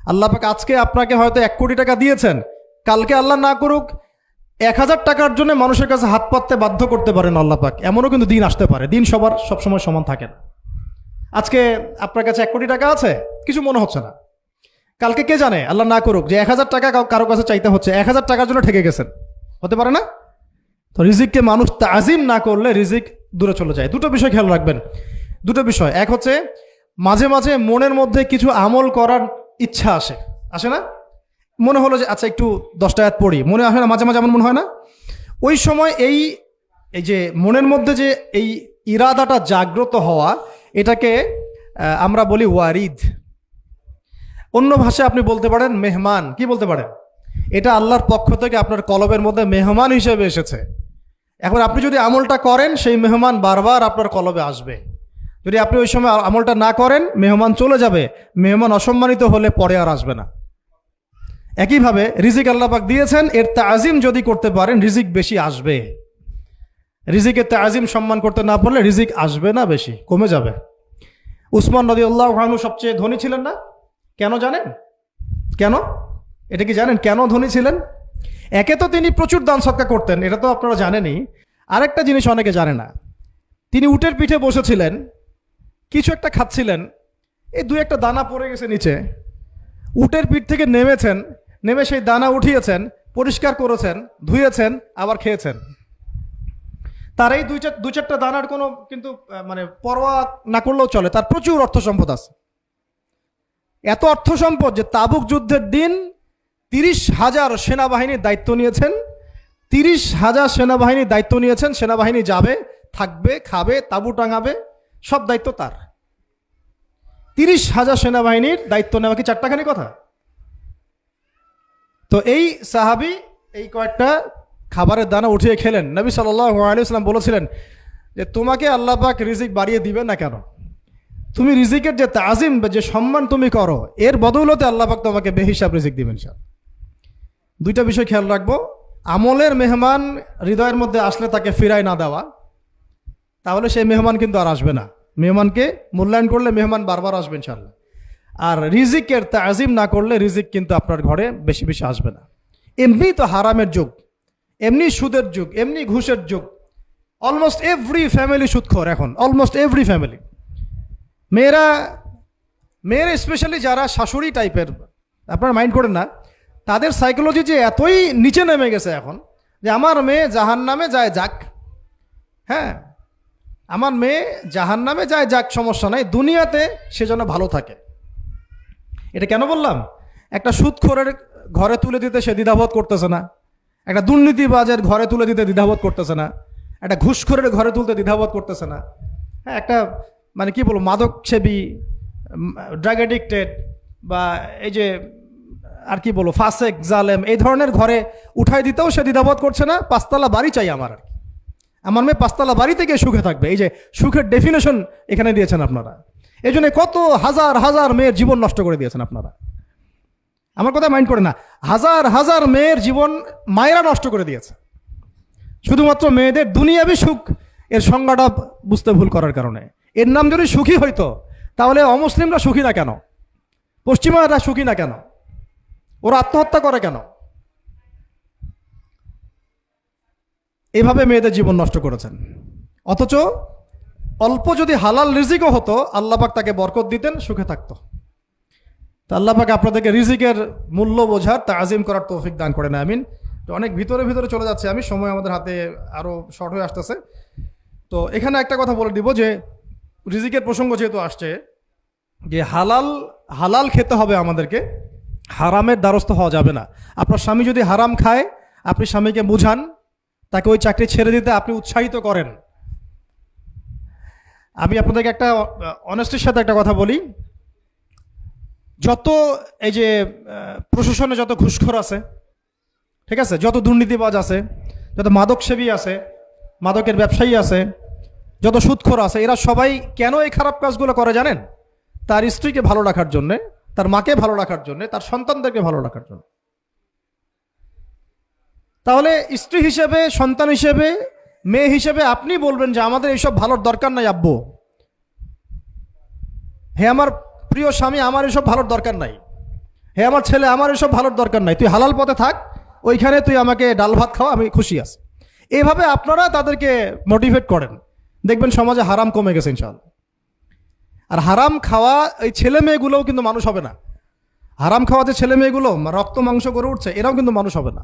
আল্লাহ পাক আজকে আপনাকে হয়তো 1 কোটি টাকা দিয়েছেন, কালকে আল্লাহ না করুক 1000 টাকার জন্য মানুষের কাছে হাত পাততে বাধ্য করতে পারেন আল্লাহ পাক। এমনও কিন্তু দিন আসতে পারে, দিন সবার সবসময় সমান থাকে না। আজকে আপনার কাছে 1 কোটি টাকা আছে, কিছু মনে হচ্ছে না, কালকে কে জানে আল্লাহ না করুক যে 1000 টাকা কারো কাছে চাইতে হচ্ছে, 1000 টাকার জন্য ঠকে গেছেন, হতে পারে না? তো রিজিককে মানুষ তাজিম না করলে রিজিক দূরে চলে যায়। দুটো বিষয় খেয়াল রাখবেন, দুটো বিষয়। এক হচ্ছে মাঝে মাঝে মনের মধ্যে কিছু আমল করার ইচ্ছা আসে না? মনে হলো যে আচ্ছা একটু 10টা আয়াত পড়ি, মনে আসে না মাঝে মাঝে? এমন মনে হয় না? ওই সময় এই যে মনের মধ্যে যে এই ইরাদাটা জাগ্রত হওয়া, এটাকে আমরা বলি ওয়ারিদ। অন্য ভাষায় আপনি বলতে পারেন মেহমান। কি বলতে পারেন? এটা আল্লাহর পক্ষ থেকে আপনার কলবের মধ্যে মেহমান হিসেবে এসেছে। এখন আপনি যদি আমলটা করেন, সেই মেহমান বারবার আপনার কলবে আসবে। যদি আপনি ওই সময় আমলটা না করেন, মেহমান চলে যাবে, মেহমান অসম্মানিত হলে পরে আর আসবে না। একইভাবে রিজিক আল্লাহ পাক দিয়েছেন, এর তাজিম যদি করতে পারেন রিজিক বেশি আসবে। রিজিকের তাজিম সম্মান করতে না পারলে রিজিক আসবে না, বেশি কমে যাবে। উসমান রাদিয়াল্লাহু আনহু সবচেয়ে ধনী ছিলেন না? কেন জানেন? কেন? এটা কি জানেন কেন ধনী ছিলেন? একে তো তিনি প্রচুর দান সদকা করতেন, এটা তো আপনারা জানেনই। আরেকটা জিনিস অনেকে জানে না, তিনি উটের পিঠে বসেছিলেন, কিছু একটা খাচ্ছিলেন, এই 2-1টা দানা পড়ে গেছে নিচে। উটের পিঠ থেকে নেমেছেন, নেমে সেই দানা উঠিয়েছেন, পরিষ্কার করেছেন, ধুয়েছেন, আবার খেয়েছেন। তার এই 2-4টা দানার কোনো কিন্তু মানে পরোয়া না করলেও চলে, তার প্রচুর অর্থ সম্পদ আছে। এত অর্থ সম্পদ যে তাবুক যুদ্ধের দিন 30,000 সেনাবাহিনীর দায়িত্ব নিয়েছেন। 30,000 সেনাবাহিনীর দায়িত্ব নিয়েছেন। সেনাবাহিনী যাবে, থাকবে, খাবে, তাঁবু টাঙাবে, সব দায়িত্ব তার। 30,000 সেনাবাহিনীর দায়িত্ব নেওয়া কি চারটাখানি কথা? তো এই সাহাবী এই কয়েকটা খাবারের দানা উঠিয়ে খেলেন। নবী সাল্লাল্লাহু আলাইহি ওয়াসাল্লাম বলেছিলেন যে তোমাকে আল্লাহ পাক রিজিক বাড়িয়ে দিবেন না কেন? তুমি রিজিকের যে তাজিম, যে সম্মান তুমি করো, এর বদৌলতে আল্লাহ পাক তোমাকে বেহিসাব রিজিক দিবেন। দুইটা বিষয় খেয়াল রাখবো। আমলের মেহমান হৃদয়ের মধ্যে আসলে তাকে ফিরায় না দেওয়া, তাহলে সেই মেহমান কিন্তু আর আসবে না। মেহমানকে মূল্যায়ন করলে মেহমান বারবার আসবে ইনশাআল্লাহ। আর রিজিকের তাজিম না করলে রিজিক কিন্তু আপনার ঘরে বেশি বেশি আসবে না। এমনি তো হারামের যুগ, এমনি সুদের যুগ, এমনি ঘুষের যুগ। অলমোস্ট এভরি ফ্যামিলি সুদখোর এখন, অলমোস্ট এভরি ফ্যামিলি। মেয়েরা স্পেশালি যারা শাশুড়ি টাইপের, আপনারা মাইন্ড করেন না, তাদের সাইকোলজি যে এতই নিচে নেমে গেছে এখন যে আমার মেয়ে জাহান্নামে যায় যাক, হ্যাঁ আমার মেয়ে জাহান্নামে যায় যাক, সমস্যা নাই, দুনিয়াতে সে যেন ভালো থাকে। এটা কেন বললাম? একটা সুদখোরের ঘরে তুলে দিতে সে দ্বিধাবোধ করতেছে না, একটা দুর্নীতিবাজের ঘরে তুলে দিতে দ্বিধাবোধ করতেছে না, একটা ঘুষখোরের ঘরে তুলতে দ্বিধাবোধ করতেছে না, হ্যাঁ একটা মানে কি বলবো মাদক সেবী, ড্রাগ এডিক্টেড, বা এই যে আর কি বলবো ফাসেক জালেম, এই ধরনের ঘরে উঠাই দিতেও সে দ্বিধাবোধ করছে না। 5তলা বাড়ি চাই আমার, আর কি আমার মেয়ে 5তলা বাড়ি থেকে সুখে থাকবে। এই যে সুখের ডেফিনেশন এখানে দিয়েছেন আপনারা। এই জন্য কত হাজার হাজার মেয়ের জীবন নষ্ট করে দিয়েছেন আপনারা। আমার কথা মাইন্ড করে না, হাজার হাজার মেয়ের জীবন মায়েরা নষ্ট করে দিয়েছে, শুধুমাত্র মেয়েদের দুনিয়াবি সুখ এর সংজ্ঞাটা বুঝতে ভুল করার কারণে। এর নাম যদি সুখী হইতো, তাহলে অমুসলিমরা সুখী না কেন? পশ্চিমারা সুখী না কেন? ওরা আত্মহত্যা করে কেন? এভাবে মেয়েদের জীবন নষ্ট করেছেন। অথচ অল্প যদি হালাল রিজিকও হতো, আল্লাহ পাক তাকে বরকত দিতেন, সুখে থাকতো। তা আল্লাহ পাক আপনাদেরকে রিজিকের মূল্য বোঝার, তাজিম করার তৌফিক দান করেন, আমিন। তো অনেক ভিতরে চলে যাচ্ছে আমি, সময় আমাদের হাতে আরও শর্ট হয়ে আসতেছে। তো এখানে একটা কথা বলে দিব যে রিজিকের প্রসঙ্গ যেহেতু আসছে, যে হালাল খেতে হবে আমাদেরকে, হারামের দ্বারস্থ হওয়া যাবে না। আপনার স্বামী যদি হারাম খায়, আপনি স্বামীকে বুঝান, তাকে ওই চাকরি ছেড়ে দিতে আপনি উৎসাহিত করেন। আমি আপনাদেরকে একটা অনেস্টির সাথে একটা কথা বলি, যত এই যে প্রশাসনে যত ঘুষখোর আছে, ঠিক আছে, যত দুর্নীতিবাজ আছে, যত মাদক সেবী আছে, মাদকের ব্যবসায়ী আছে, যত সুদখোর আছে, এরা সবাই কেন এই খারাপ কাজগুলো করে জানেন? তার স্ত্রীকে ভালো রাখার জন্যে, তার মাকে ভালো রাখার জন্যে, তার সন্তানদেরকে ভালো রাখার জন্য। তাহলে স্ত্রী হিসেবে, সন্তান হিসেবে, মেয়ে হিসেবে আপনি বলবেন যে আমাদের এইসব ভালোর দরকার নাই আব্বু, হে আমার প্রিয় স্বামী, আমার এসব ভালোর দরকার নাই। হে আমার ছেলে, আমার এসব ভালোর দরকার নাই, তুই হালাল পথে থাক, ওইখানে তুই আমাকে ডাল ভাত খাওয়া, আমি খুশি আছি। এইভাবে আপনারা তাদেরকে মোটিভেট করেন, দেখবেন সমাজে হারাম কমে গেছে ইনশাআল্লাহ। আর হারাম খাওয়া এই ছেলে মেয়েগুলোও কিন্তু মানুষ হবে না। হারাম খাওয়া যে ছেলে মেয়েগুলো রক্ত মাংস করে উঠছে, এরাও কিন্তু মানুষ হবে না।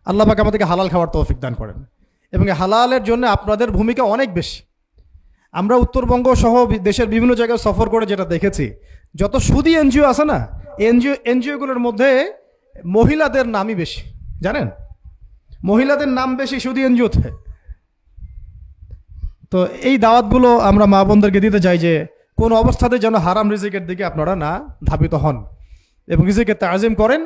আল্লাহ পাক আমাদেরকে হালাল খাওয়ার তৌফিক দান করেন, এবং হালালের জন্য আপনাদের ভূমিকা অনেক বেশি। আমরা উত্তরবঙ্গ সহ দেশের বিভিন্ন জায়গায় সফর করে যেটা দেখেছি, যত সুদী এনজিও আছে না, এনজিওগুলোর মধ্যে মহিলাদের নামই বেশি, জানেন? মহিলাদের নাম বেশি সুদী এনজিওতে। তো এই দাওয়াতগুলো আমরা মা বোনদেরকে দিতে চাই যে কোন অবস্থাতে যেন হারাম রিজিকের দিকে আপনারা না ধাবিত হন, এবং রিজিকে তাজিম করেন,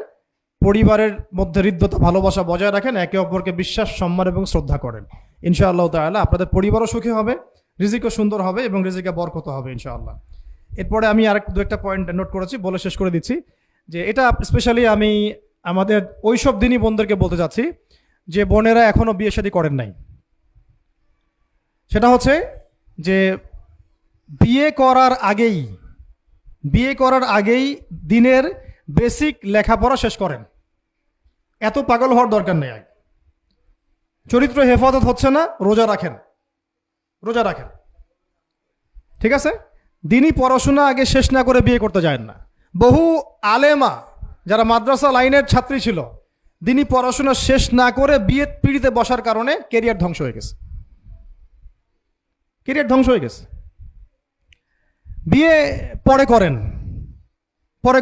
পরিবারের মধ্যে হৃদ্যতা ভালোবাসা বজায় রাখেন, একে অপরকে বিশ্বাস সম্মান এবং শ্রদ্ধা করেন। ইনশাআল্লাহ তাআলা আপনাদের পরিবারও সুখী হবে, রিজিকও সুন্দর হবে, এবং রিজিকে বরকত হবে ইনশাআল্লাহ। এরপরে আমি আর দু একটা পয়েন্ট নোট করেছি, বলে শেষ করে দিচ্ছি যে এটা স্পেশালি আমি আমাদের ওইসব দিনই বোনদেরকে বলতে চাচ্ছি যে বোনেরা এখনো বিয়ে শাদী করেন নাই। সেটা হচ্ছে যে বিয়ে করার আগেই দিনের বেসিক লেখাপড়া শেষ করেন। এত পাগল হওয়ার দরকার নেই। চরিত্র হেফাজত হচ্ছে না, রোজা রাখেন, ঠিক আছে? দিনই পড়াশোনা আগে শেষ না করে বিয়ে করতে যায় না। বহু আলেমা যারা মাদ্রাসা লাইনের ছাত্রী ছিল, দিনই পড়াশোনা শেষ না করে বিয়ে পিড়িতে বসার কারণে কেরিয়ার ধ্বংস হয়ে গেছে। বিয়ে পরে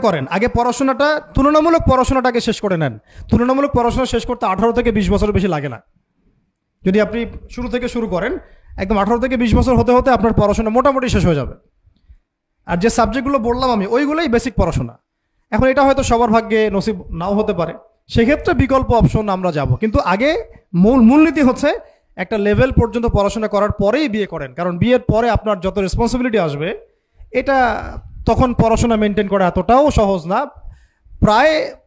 করেন, আগে পড়াশোনাটা, তুলনামূলক পড়াশোনাটাকে শেষ করে নেন। তুলনামূলক পড়াশোনা শেষ করতে 18 থেকে 20 বছর বেশি লাগে না। যদি আপনি শুরু থেকে শুরু করেন, একদম 18 থেকে 20 বছর হতে হতে আপনার পড়াশোনা মোটামুটি শেষ হয়ে যাবে। আর যে সাবজেক্টগুলো বললাম আমি, ওইগুলোই বেসিক পড়াশোনা। এখন এটা হয়তো সবার ভাগ্যে নসিব নাও হতে পারে, সেক্ষেত্রে বিকল্প অপশন আমরা যাব। কিন্তু আগে মূলনীতি হচ্ছে একটা লেভেল পর্যন্ত পড়াশোনা করার পরেই বিয়ে করেন, কারণ বিয়ের পরে আপনার যত রেসপন্সিবিলিটি আসবে, এটা তখন পড়াশোনা মেনটেন করা এতটাও সহজ না,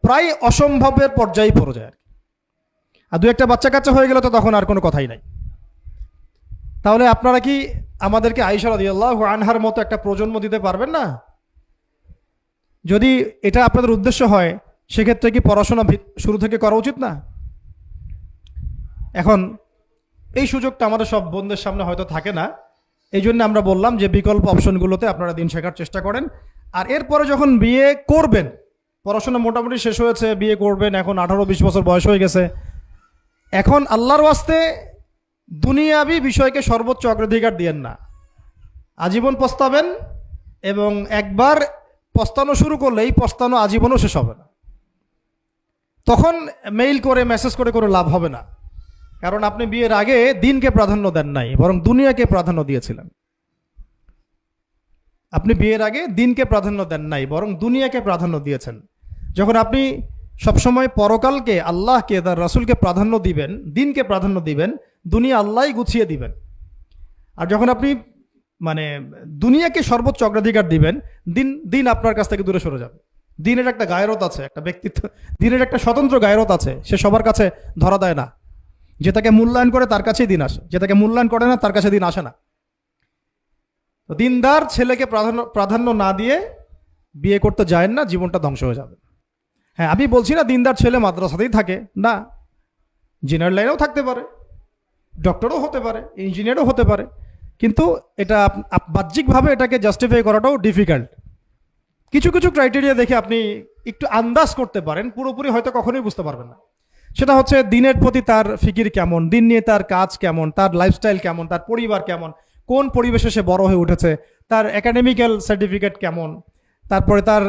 প্রায় অসম্ভবের পর্যায়ে পড়ে যায়। আর দু একটা বাচ্চা কাচ্চা হয়ে গেলে তো তখন আর কোনো কথাই নাই। তাহলে আপনারা কি আমাদেরকে আয়েশা রাদিয়াল্লাহু আনহার মতো একটা প্রজন্ম দিতে পারবেন না? যদি এটা আপনাদের উদ্দেশ্য হয়, সেক্ষেত্রে কি পড়াশোনা শুরু থেকে করা উচিত না? এখন এই সুযোগটা আমাদের সব বোনদের সামনে হয়তো থাকে না, এই জন্য আমরা বললাম যে বিকল্প অপশনগুলোতে আপনারা দিন শেখার চেষ্টা করেন। আর এরপরে যখন বিয়ে করবেন, পড়াশোনা মোটামুটি শেষ হয়েছে, বিয়ে করবেন, এখন 18-20 বছর বয়স হয়ে গেছে, এখন আল্লাহর ওয়াস্তে দুনিয়াবি বিষয়কে সর্বোচ্চ অগ্রাধিকার দিয়েন না। আজীবন পস্তাবেন, এবং একবার পস্তানো শুরু করলে এই পস্তানো আজীবনও শেষ হবে না। তখন মেইল করে মেসেজ করে কোনো লাভ হবে না, কারণ আপনি বিয়ের আগে দিনকে প্রাধান্য দেন নাই, বরং দুনিয়াকে প্রাধান্য দিয়েছিলেন। আপনি বিয়ের আগে দিনকে প্রাধান্য দেন নাই, বরং দুনিয়াকে প্রাধান্য দিয়েছেন। যখন আপনি সবসময় পরকালকে, আল্লাহকে, তার রাসূলকে প্রাধান্য দিবেন, দিনকে প্রাধান্য দিবেন, দুনিয়া আল্লাহই গুছিয়ে দিবেন। আর যখন আপনি দুনিয়াকে সর্বোচ্চ অগ্রাধিকার দিবেন, দিন আপনার কাছ থেকে দূরে সরে যাবে। দিনের একটা গায়রত আছে, একটা ব্যক্তিত্ব, দিনের একটা স্বতন্ত্র গায়রত আছে, সে সবার কাছে ধরা দেয় না। যে তাকে মূল্যায়ন করে তার কাছেই দিন আসে, যে তাকে মূল্যায়ন করে না তার কাছে দিন আসে না। তো দিনদার ছেলেকে প্রাধান্য না দিয়ে বিয়ে করতে যায় না, জীবনটা ধ্বংস হয়ে যাবে। হ্যাঁ, আমি বলছি না দিনদার ছেলে মাদ্রাসাতেই থাকে না, ইঞ্জিনিয়ার লাইনেও থাকতে পারে, ডক্টরও হতে পারে, ইঞ্জিনিয়ারও হতে পারে, কিন্তু এটা বাহ্যিকভাবে এটাকে জাস্টিফাই করাটাও ডিফিকাল্ট। কিছু কিছু ক্রাইটেরিয়া দেখে আপনি একটু আন্দাজ করতে পারেন, পুরোপুরি হয়তো কখনোই বুঝতে পারবেন না। সেটা হচ্ছে দিনের প্রতি তার ফিকির কেমন, দিন নিয়ে তার কাজ কেমন, তার লাইফস্টাইল কেমন, তার পরিবার কেমন, কোন পরিবেশে সে বড় হয়ে উঠেছে, তার একাডেমিক্যাল সার্টিফিকেট কেমন, তারপরে তার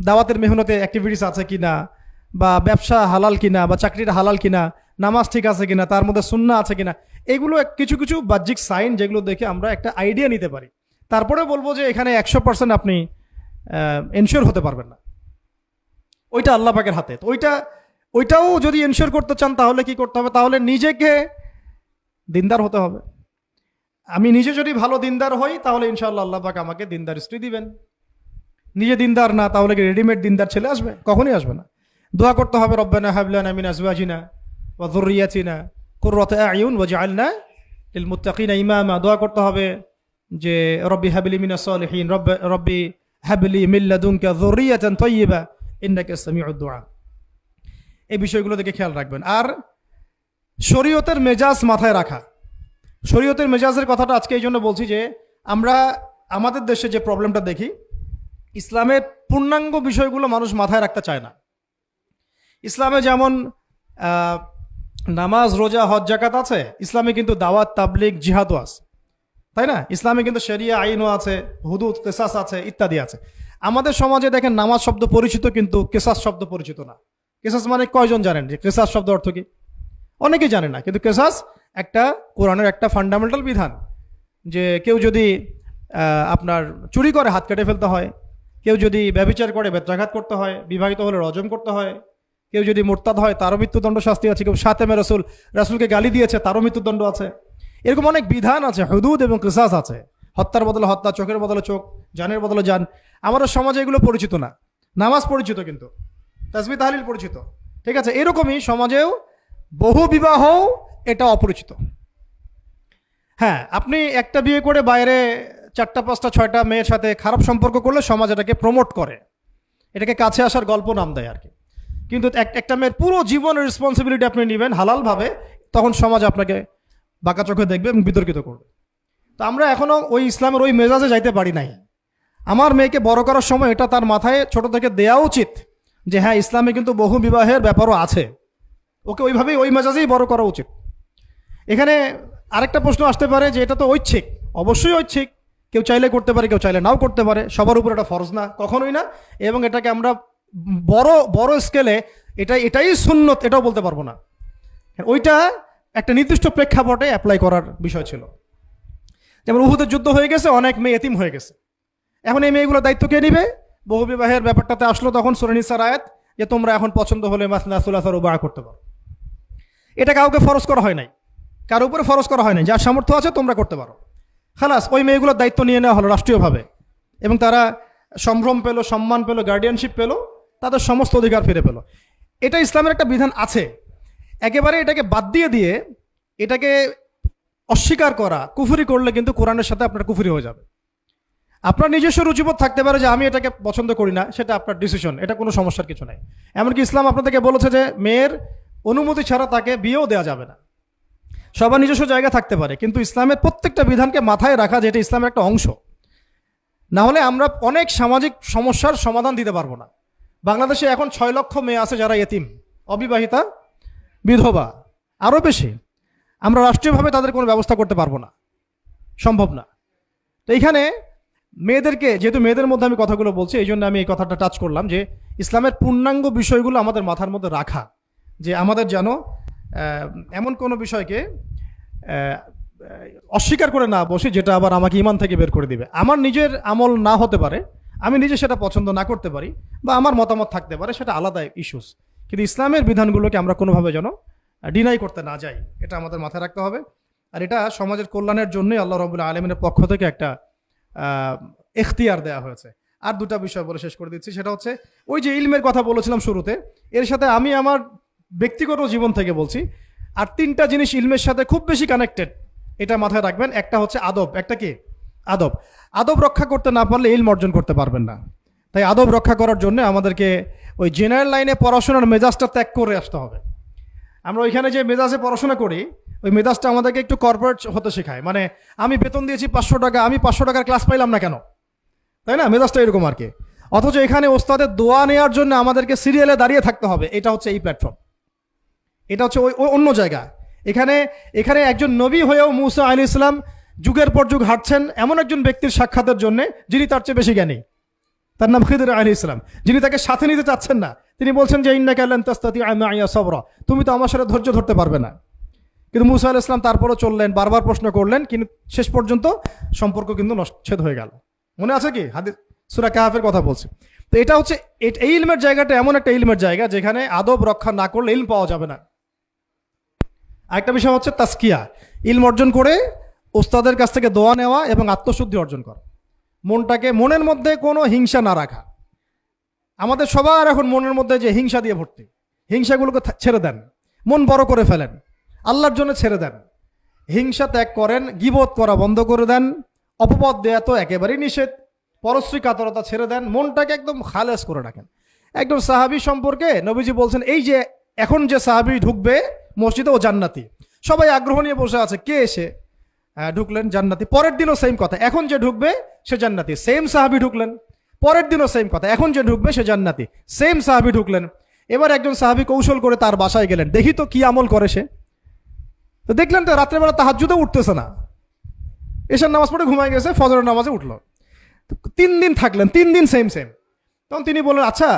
দাওয়াতের মেহনতে অ্যাক্টিভিটিস আছে কিনা, বা ব্যবসা হালাল কিনা, বা চাকরিটা হালাল কিনা, নামাজ ঠিক আছে কিনা, তার মধ্যে সুন্নাহ আছে কিনা। এগুলো কিছু কিছু বাহ্যিক সাইন, যেগুলো দেখে আমরা একটা আইডিয়া নিতে পারি। তারপরে বলবো যে এখানে 100% আপনি এনশিওর হতে পারবেন না, ওইটা আল্লাহ পাকের হাতে। তো ওইটাও যদি এনশিওর করতে চান, তাহলে কি করতে হবে? তাহলে নিজেকে দিনদার হতে হবে। আমি নিজে যদি ভালো দিনদার হই, তাহলে ইনশাআল্লাহ আল্লাহ পাক আমাকে দিনদার স্ত্রী দিবেন। নিজে দিনদার না, তাহলে কি রেডিমেড দিনদার ছেলে আসবে? কখনই আসবে না। দোয়া করতে হবে, রব্বানা হাব লানা মিন আজওয়াজিনা ওয়া যুররিয়াতিনা কুররাতা আয়ুন ওয়াজআলনা লিল মুত্তাকিনা ইমামা। দোয়া করতে হবে যে রব্বি হাবলি মিনাস সালিহিন, রব্বি হাবলি মিন লাদুনকা যুররিয়াতান তাইয়্যিবা ইন্নাকা সামিউদ দুআ। এই বিষয়গুলো দিকে খেয়াল রাখবেন। আর শরীয়তের মেজাজ মাথায় রাখা। শরীয়তের মেজাজের কথাটা আজকে এই জন্য বলছি যে আমরা আমাদের দেশে যে প্রবলেমটা দেখি, ইসলামের পূর্ণাঙ্গ বিষয়গুলো মানুষ মাথায় রাখতে চায় না। ইসলামে যেমন নামাজ, রোজা, হজ, যাকাত আছে, ইসলামে কিন্তু দাওয়াত, তাবলিগ, জিহাদও আছে, তাই না? ইসলামে কিন্তু শরিয়া আইনও আছে, হুদুদ, কেসাস আছে, ইত্যাদি আছে। আমাদের সমাজে দেখেন নামাজ শব্দ পরিচিত কিন্তু কেসাস শব্দ পরিচিত না। কেসাস মানে কয়জন জানেন যে কেসাস শব্দ অর্থ কি? অনেকেই জানে না। কিন্তু কেসাস একটা কোরআনের একটা ফান্ডামেন্টাল বিধান যে কেউ যদি আপনার চুরি করে হাত কেটে ফেলতে হয়, কেউ যদি ব্যভিচার করে বেত্রাঘাত করতে হয়, বিবাহিত হলে রজম করতে হয়, কেউ যদি মোরতাদ হয় তারও মৃত্যুদণ্ড শাস্তি আছে, কেউ শাতেমে রাসূলকে গালি দিয়েছে তারও মৃত্যুদণ্ড আছে। এরকম অনেক বিধান আছে, হুদুদ এবং কিসাস আছে। হত্যার বদলে হত্যা, চোখের বদলে চোখ, জানের বদলে জান। আমাদের সমাজে এগুলো পরিচিত না। নামাজ পরিচিত কিন্তু, তাসবিহ তাহলিল পরিচিত, ঠিক আছে? এরকমই সমাজেও বহু বিবাহ এটা অপরিচিত। হ্যাঁ, আপনি একটা বিয়ে করে বাইরে 4টা 5টা 6টা মেয়ের সাথে খারাপ সম্পর্ক করলে সমাজ এটাকে প্রমোট করে, এটাকে কাছে আসার গল্প নাম দেয় আর কি। কিন্তু একটা মেয়ের পুরো জীবনের রেসপন্সিবিলিটি আপনি নেবেন হালালভাবে, তখন সমাজ আপনাকে বাঁকা চোখে দেখবে এবং বিতর্কিত করবে। তো আমরা এখনও ওই ইসলামের ওই মেজাজে যাইতে পারি নাই। আমার মেয়েকে বড় করার সময় এটা তার মাথায় ছোট থেকে দেওয়া উচিত যে হ্যাঁ, ইসলামে কিন্তু বহু বিবাহের ব্যাপারও আছে, ওকে ওইভাবেই ওই মেজাজেই বড় করা উচিত। এখানে আরেকটা প্রশ্ন আসতে পারে যে এটা তো ঐচ্ছিক। অবশ্যই ঐচ্ছিক, কেউ চাইলে করতে পারে, কেউ চাইলে নাও করতে পারে, সবার উপর এটা ফরজ না, কখনোই না। এবং এটাকে আমরা বড় বড় স্কেলে এটাই সুন্নত এটাও বলতে পারবো না। ওইটা একটা নির্দিষ্ট প্রেক্ষাপটে অ্যাপ্লাই করার বিষয় ছিল। যেমন উহুদের যুদ্ধ হয়ে গেছে, অনেক মেয়ে এতিম হয়ে গেছে, এখন এই মেয়েগুলো দায়িত্ব কে নিবে? বহু বিবাহের ব্যাপারটাতে আসলো তখন সূরা নিসার আয়াত যে তোমরা এখন পছন্দ হলে মাসনা সুলাসা রুবা করতে পারো। এটা কাউকে ফরজ করা হয় নাই, কারো উপরে ফরজ করা হয় নাই। যার সামর্থ্য আছে তোমরা করতে পারো, খালাস। ওই মেয়েগুলোর দায়িত্ব নিয়ে নেওয়া হলো রাষ্ট্রীয়ভাবে, এবং তারা সম্ভ্রম পেল, সম্মান পেল, গার্ডিয়ানশিপ পেল, তাদের সমস্ত অধিকার ফিরে পেল। এটা ইসলামের একটা বিধান আছে। একেবারে এটাকে বাদ দিয়ে এটাকে অস্বীকার করা, কুফরি করলে কিন্তু কোরআনের সাথে আপনার কুফরি হয়ে যাবে। আপনার নিজস্ব রুচিবোধ থাকতে পারে যে আমি এটাকে পছন্দ করি না, সেটা আপনার ডিসিশন, এটা কোনো সমস্যার কিছু নাই। এমনকি ইসলাম আপনাদেরকে বলেছে যে মেয়ের অনুমতি ছাড়া তাকে বিয়েও দেওয়া যাবে না। সবার নিজস্ব জায়গা থাকতে পারে, কিন্তু ইসলামের প্রত্যেকটা বিধানকে মাথায় রাখা যে এটা ইসলামের একটা অংশ। না হলে আমরা অনেক সামাজিক সমস্যার সমাধান দিতে পারবো না। বাংলাদেশে এখন 6 লক্ষ মেয়ে আছে যারা এতিম, অবিবাহিতা, বিধবা, আরও বেশি। আমরা রাষ্ট্রীয়ভাবে তাদের কোনো ব্যবস্থা করতে পারবো না, সম্ভব না। তো এইখানে মেয়েদেরকে, যেহেতু মেয়েদের মধ্যে আমি কথাগুলো বলছি, এই জন্য আমি এই কথাটা টাচ করলাম যে ইসলামের পূর্ণাঙ্গ বিষয়গুলো আমাদের মাথার মধ্যে রাখা, যে আমাদের যেন এমন কোনো বিষয়কে অস্বীকার করে না বসে যেটা আবার আমাকে ইমান থেকে বের করে দিবে। আমার নিজের আমল না হতে পারে, আমি নিজে সেটা পছন্দ না করতে পারি, বা আমার মতামত থাকতে পারে, সেটা আলাদা ইস্যুস। কিন্তু ইসলামের বিধানগুলোকে আমরা কোনোভাবে যেন ডিনাই করতে না যাই, এটা আমাদের মাথায় রাখতে হবে। আর এটা সমাজের কল্যাণের জন্যই আল্লাহ রাব্বুল আলামিনের পক্ষ থেকে একটা এখতিয়ার দেওয়া হয়েছে। আর 2টা বিষয় বলে শেষ করে দিচ্ছি, সেটা হচ্ছে ওই যে ইলমের কথা বলেছিলাম শুরুতে, এর সাথে আমি আমার ব্যক্তিগত জীবন থেকে বলছি। আর 3টা জিনিস ইলমের সাথে খুব বেশি কানেক্টেড, এটা মাথায় রাখবেন। একটা হচ্ছে আদব। একটা কি? আদব। আদব রক্ষা করতে না পারলে ইলম অর্জন করতে পারবেন না। তাই আদব রক্ষা করার জন্য আমাদেরকে ওই জেনারেল লাইনে পড়াশোনার মেজাজটা ত্যাগ করে আসতে হবে। আমরা ওইখানে যে মেজাজে পড়াশোনা করি, ওই মেজাজটা আমাদেরকে একটু কর্পোরেট হতে শেখায়। মানে আমি বেতন দিয়েছি 500 টাকা, আমি 500 টাকার ক্লাস পাইলাম না কেন, তাই না? মেজাজটা এরকম আর কি। অথচ এখানে ওস্তাদের দোয়া নেওয়ার জন্য আমাদেরকে সিরিয়ালে দাঁড়িয়ে থাকতে হবে। এটা হচ্ছে এই প্ল্যাটফর্ম, এটা হচ্ছে ওই অন্য জায়গা। এখানে একজন নবী হয়েও মুসা আলাইহিস সালাম যুগের পর যুগ হাঁটছেন এমন একজন ব্যক্তির সাক্ষাতের জন্য যিনি তার চেয়ে বেশি জ্ঞানী। তার নাম খিদর আলাইহিস সালাম, যিনি তাকে সাথে নিতে চাচ্ছেন না। তিনি বলছেন যে ইন্নাকা লান তাস্তাতিআ মাইয়া সাবরা, তুমি তো আমার সাথে ধৈর্য ধরতে পারবে না। কিন্তু মুসা আলাইহিস সালাম তারপরও চললেন, বারবার প্রশ্ন করলেন, কিন্তু শেষ পর্যন্ত সম্পর্ক কিন্তু নচ্ছেদ হয়ে গেল। মনে আছে কি? হাদিস সূরা কাহফের কথা বলছি। তো এটা হচ্ছে এই ইলমের জায়গাটা এমন একটা ইলমের জায়গা যেখানে আদব রক্ষা না করলে ইলম পাওয়া যাবে না। আরেকটা বিষয় হচ্ছে তাসকিয়া, ইলম অর্জন করে ওস্তাদের কাছ থেকে দোয়া নেওয়া এবং আত্মশুদ্ধি অর্জন করা। মনের মধ্যে কোনো হিংসা না রাখা। আমাদের সবার এখন মনের মধ্যে যে হিংসা দিয়ে ভর্তি, হিংসাগুলোকে ছেড়ে দেন, মন বড় করে ফেলেন, আল্লাহর জন্য ছেড়ে দেন, হিংসা ত্যাগ করেন, গীবত করা বন্ধ করে দেন, অপবাদ দেয়া তো একেবারেই নিষেধ। পরশ্রী কাতরতা ছেড়ে দেন, মনটাকে একদম খালেস করে রাখেন। একদম সাহাবী সম্পর্কে নবীজি বলছেন, এই যে এখন যে সাহাবী ঢুকবে মসজিদে ও জান্নাতি, সবাই আগ্রহ নিয়ে বসে আছে, কে এসে ঢুকলেন জান্নাতি। পরের দিনও সেম কথা, এখন যে ঢুকবে সে জান্নাতি। সেম সাহাবী ঢুকলেন, পরের দিনও সেম কথা, এখন যে ঢুকবে সে জান্নাতি। সেম সাহাবী ঢুকলেন। এবার একজন সাহাবী কৌশল করে তার বাসায় গেলেন, দেখি তো কি আমল করে সে। তো দেখলেন তো রাত্রেবেলা তাহাজ্জুদে উঠতেছে না, এশার নামাজ পড়ে ঘুমায় গেছে, ফজরের নামাজে উঠলো। 3 দিন থাকলেন, 3 দিন সেম সেম। তখন তিনি বললেন, আচ্ছা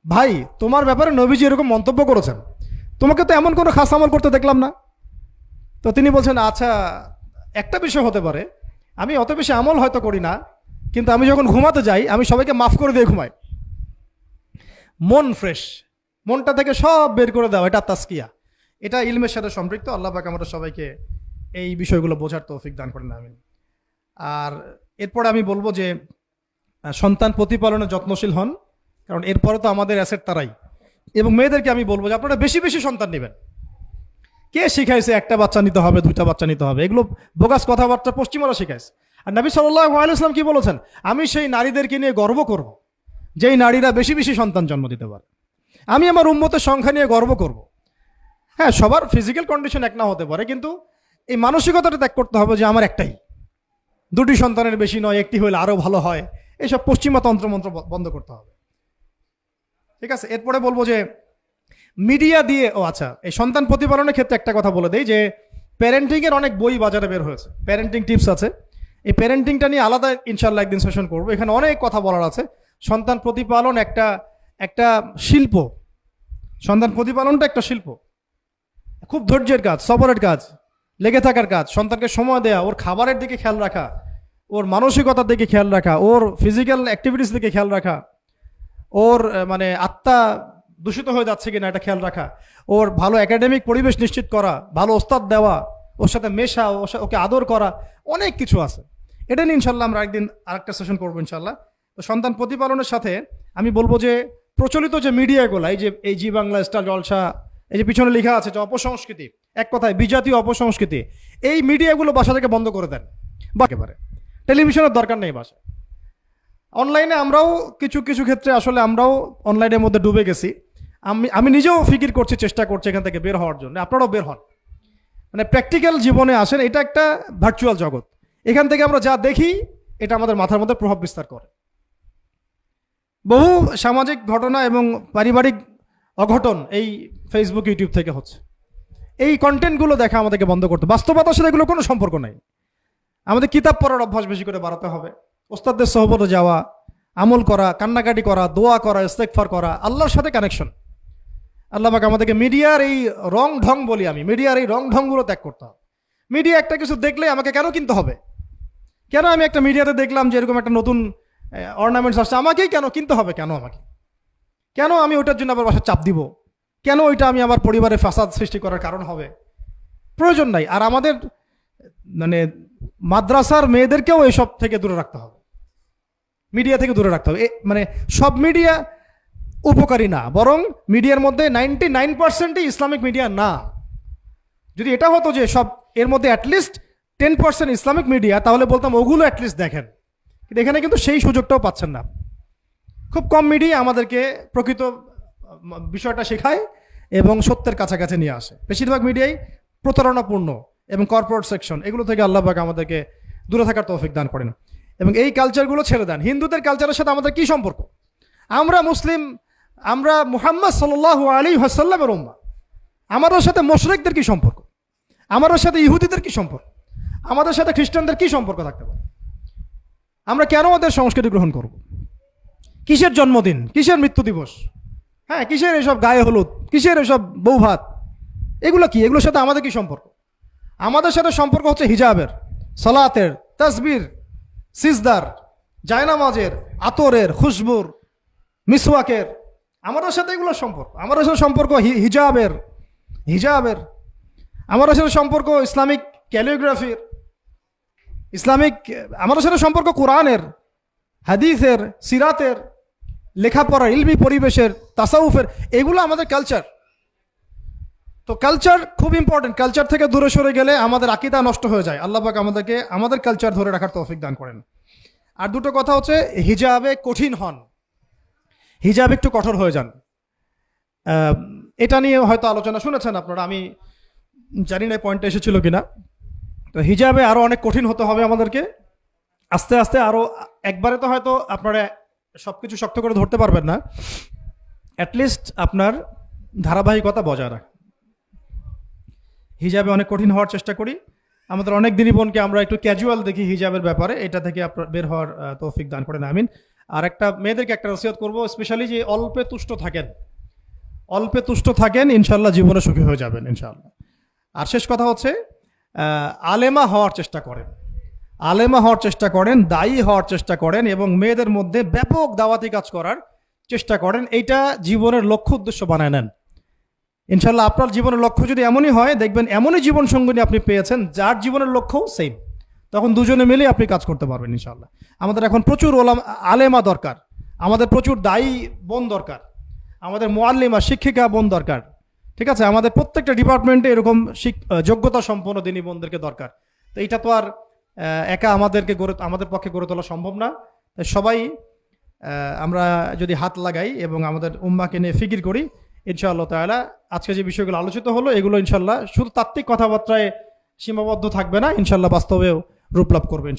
ভাই, তোমার ব্যাপারে নবীজি এরকম মন্তব্য করেছেন, তোমাকে তো এমন কোনো খাস আমল করতে দেখলাম না। তো তিনি বলছেন, আচ্ছা একটা বিষয় হতে পারে, আমি অত বেশি আমল হয়তো করি না, কিন্তু আমি যখন ঘুমাতে যাই আমি সবাইকে মাফ করে দিয়ে ঘুমাই। মন ফ্রেশ, মনটা থেকে সব বের করে দেওয়া, এটা তাসকিয়া, এটা ইলমের সাথে সম্পৃক্ত। আল্লাহ পাক আমরা সবাইকে এই বিষয়গুলো বোঝার তৌফিক দান করেন, আমিন। আর এরপরে আমি বলবো যে সন্তান প্রতিপালনে যত্নশীল হন, কারণ এরপরে তো আমাদের অ্যাসেট তারাই। এবং মেয়েদেরকে আমি বলবো যে আপনারা বেশি বেশি সন্তান নেবেন। কে শিখাইছে একটা বাচ্চা নিতে হবে, 2টা বাচ্চা নিতে হবে? এগুলো বোগাস কথাবার্তা পশ্চিমারা শিখাইছে। আর নবী সাল্লাল্লাহু আলাইহি ওয়াসাল্লাম কি বলেছেন? আমি সেই নারীদেরকে নিয়ে গর্ব করব যেই নারীরা বেশি বেশি সন্তান জন্ম দিতে পারে। আমি আমার উম্মতের সংখ্যা নিয়ে গর্ব করব। হ্যাঁ, সবার ফিজিক্যাল কন্ডিশন এক না হতে পারে, কিন্তু এই মানসিকতাটা ত্যাগ করতে হবে যে আমার একটাই, 2টি সন্তানের বেশি নয়, একটি হলে আরো ভালো হয়। এইসব পশ্চিমা তন্ত্রমন্ত্র বন্ধ করতে হবে, ঠিক আছে? এরপরে বলবো যে মিডিয়া দিয়ে, আচ্ছা, এই সন্তান প্রতিপালনের ক্ষেত্রে একটা কথা বলে দেই যে প্যারেন্টিং এর অনেক বই বাজারে বের হয়েছে, প্যারেন্টিং টিপস আছে। এই প্যারেন্টিংটা নিয়ে আলাদা ইনশাল্লাহ একদিন সেশন করবো, এখানে অনেক কথা বলার আছে। সন্তান প্রতিপালন একটা শিল্প, সন্তান প্রতিপালনটা একটা শিল্প, খুব ধৈর্যের কাজ, সবরের কাজ, লেগে থাকার কাজ। সন্তানকে সময় দেওয়া, ওর খাবারের দিকে খেয়াল রাখা, ওর মানসিকতার দিকে খেয়াল রাখা, ওর ফিজিক্যাল অ্যাক্টিভিটিস দিকে খেয়াল রাখা, ওর মানে আত্মা দূষিত হয়ে যাচ্ছে কিনা এটা খেয়াল রাখা, ওর ভালো একাডেমিক পরিবেশ নিশ্চিত করা, ভালো ওস্তাদ দেওয়া, ওর সাথে মেশা, ওকে আদর করা, অনেক কিছু আছে। এটা নিয়ে ইনশাল্লাহ আমরা একদিন আরেকটা সেশন করবো ইনশাল্লাহ। তো সন্তান প্রতিপালনের সাথে আমি বলবো যে প্রচলিত যে মিডিয়াগুলো, এই জি বাংলা, স্টার জলসা, এই যে পিছনে লেখা আছে যে অপসংস্কৃতি, এক কথায় বিজাতীয় অপসংস্কৃতি, এই মিডিয়াগুলো বাসা থেকে বন্ধ করে দেন। বা একেবারে টেলিভিশনের দরকার নেই বাসায়। অনলাইনে আমরাও কিছু কিছু ক্ষেত্রে আসলে আমরাও অনলাইনের মধ্যে ডুবে গেছি। আমি নিজেও ফিকির করছি, চেষ্টা করছি এখান থেকে বের হওয়ার জন্য। আপনারাও বের হন, মানে প্র্যাকটিক্যাল জীবনে আসেন। এটা একটা ভার্চুয়াল জগৎ, এখান থেকে আমরা যা দেখি এটা আমাদের মাথার মধ্যে প্রভাব বিস্তার করে। বহু সামাজিক ঘটনা এবং পারিবারিক অঘটন এই ফেসবুক, ইউটিউব থেকে হচ্ছে। এই কন্টেন্টগুলো দেখা আমাদেরকে বন্ধ করতে, বাস্তবতার সাথে এগুলো কোনো সম্পর্ক নাই। আমাদের কিতাব পড়ার অভ্যাস বেশি করে বাড়াতে হবে, ওস্তাদদের সহবতে যাওয়া, আমল করা, কান্নাকাটি করা, দোয়া করা, ইস্তেগফার করা, আল্লাহর সাথে কানেকশন। আল্লাহ পাক আমাদেরকে মিডিয়ার এই রং ঢং বলি আমি, মিডিয়ার এই রং ঢংগুলো ত্যাগ করতে হবে। মিডিয়া একটা কিছু দেখলে আমাকে কেন কিনতে হবে? কেন আমি একটা মিডিয়াতে দেখলাম যে এরকম একটা নতুন অর্নামেন্টস আসছে, আমাকেই কেন কিনতে হবে? কেন আমি ওইটার জন্য আবার বাসায় চাপ দিব? কেন ওইটা আমি আমার পরিবারে ফাসাদ সৃষ্টি করার কারণ হবে? প্রয়োজন নাই। আর আমাদের মানে মাদ্রাসার মেয়েদেরকেও এসব থেকে দূরে রাখতে হবে, মিডিয়া থেকে দূরে রাখতে হবে। মানে সব মিডিয়া উপকারী না, বরং মিডিয়ার মধ্যে 99%ই ইসলামিক মিডিয়া না। যদি এটা হতো যে সব এর মধ্যে অ্যাটলিস্ট 10% ইসলামিক মিডিয়া, তাহলে বলতাম ওগুলো অ্যাটলিস্ট দেখেন। কিন্তু এখানে কিন্তু সেই সুযোগটাও পাচ্ছেন না। খুব কম মিডিয়া আমাদেরকে প্রকৃত বিষয়টা শেখায় এবং সত্যের কাছাকাছি নিয়ে আসে। বেশিরভাগ মিডিয়াই প্রতারণাপূর্ণ এবং কর্পোরেট সেকশন, এগুলো থেকে আল্লাহ পাক আমাদেরকে দূরে থাকার তৌফিক দান করেন। এবং এই কালচারগুলো ছেড়ে দেন। হিন্দুদের কালচারের সাথে আমাদের কি সম্পর্ক? আমরা মুসলিম, আমরা মুহাম্মদ সাল্লাল্লাহু আলাইহি ওয়াসাল্লামের উম্মাহ। আমাদের সাথে মুশরিকদের কি সম্পর্ক? আমাদের সাথে ইহুদিদের কি সম্পর্ক? আমাদের সাথে খ্রিস্টানদের কি সম্পর্ক থাকতে পারে? আমরা কেন ওদের সংস্কৃতি গ্রহণ করব? কিসের জন্মদিন, কিসের মৃত্যু দিবস, হ্যাঁ, কিসের এসব গায়ে হলুদ, কিসের এসব বৌভাত, এগুলো কি? এগুলোর সাথে আমাদের কি সম্পর্ক? আমাদের সাথে সম্পর্ক হচ্ছে হিজাবের, সালাতের, তাসবির, সিজদার, জায়নামাজের, আতরের, খুশবুর, মিসওয়াকের। আমাদের সাথে এগুলোর সম্পর্ক। আমাদের সাথে সম্পর্ক হিজাবের। আমাদের সাথে সম্পর্ক ইসলামিক ক্যালিগ্রাফির, আমাদের সাথে সম্পর্ক কোরআনের, হাদিসের, সিরাতের, লেখাপড়ার, ইলমি পরিবেশের, তাসাউফের। এগুলো আমাদের কালচার। তো কালচার খুব ইম্পর্টেন্ট। কালচার থেকে দূরে সরে গেলে আমাদের আকীদা নষ্ট হয়ে যায়। আল্লাহ পাক আমাদেরকে আমাদের কালচার ধরে রাখার তৌফিক দান করেন। আর দুটো কথা হচ্ছে, হিজাবে কঠিন হন, হিজাব একটু কঠোর হয়ে যান। এটা নিয়ে হয়তো আলোচনা শুনেছেন আপনারা, আমি জানি না পয়েন্টটা এসেছিল কিনা। তো হিজাবে আরও অনেক কঠিন হতে হবে আমাদেরকে, আস্তে আস্তে আরও। একবারে তো হয়তো আপনারা সব কিছু শক্ত করে ধরতে পারবেন না, অ্যাটলিস্ট আপনার ধারাবাহিকতা বজায় রাখ। হিজাবে অনেক কঠিন হওয়ার চেষ্টা করি। আমাদের অনেক দিনই বোনকে আমরা একটু ক্যাজুয়াল দেখি হিজাবের ব্যাপারে, এটা থেকে আপনার বের হওয়ার তৌফিক দান করেন, আমিন। আর একটা মেয়েদেরকে একটা নসিহত করবো, স্পেশালি যে অল্পে তুষ্ট থাকেন, অল্পে তুষ্ট থাকেন, ইনশাল্লাহ জীবনে সুখী হয়ে যাবেন ইনশাল্লাহ। আর শেষ কথা হচ্ছে, আলেমা হওয়ার চেষ্টা করেন, আলেমা হওয়ার চেষ্টা করেন, দায়ী হওয়ার চেষ্টা করেন, এবং মেয়েদের মধ্যে ব্যাপক দাওয়াতি কাজ করার চেষ্টা করেন। এইটা জীবনের লক্ষ্য উদ্দেশ্য বানায় নেন ইনশাল্লাহ। আপনার জীবনের লক্ষ্য যদি এমনই হয়, দেখবেন এমনই জীবন সঙ্গিনী আপনি পেয়েছেন যার জীবনের লক্ষ্য সেম, তখন দুজনে মিলে আপনি কাজ করতে পারবেন ইনশাল্লাহ। আমাদের এখন প্রচুর আলেমা দরকার, আমাদের প্রচুর দায়ী বোন দরকার, আমাদের মুআল্লিমা শিক্ষিকা বোন দরকার, ঠিক আছে? আমাদের প্রত্যেকটা ডিপার্টমেন্টে এরকম যোগ্যতা সম্পন্ন দিনী বোনদেরকে দরকার। তো এইটা তো আর একা আমাদের পক্ষে গড়ে তোলা সম্ভব না। সবাই আমরা যদি হাত লাগাই এবং আমাদের উম্মাকে নিয়ে ফিকির করি, ইনশাআল্লাহ তাআলা আজকে যে বিষয়গুলো আলোচিত হলো, এগুলো ইনশাআল্লাহ শুধু তাত্ত্বিক কথাবার্তায় সীমাবদ্ধ থাকবে না, ইনশাআল্লাহ বাস্তবেও রূপ লাভ করবে।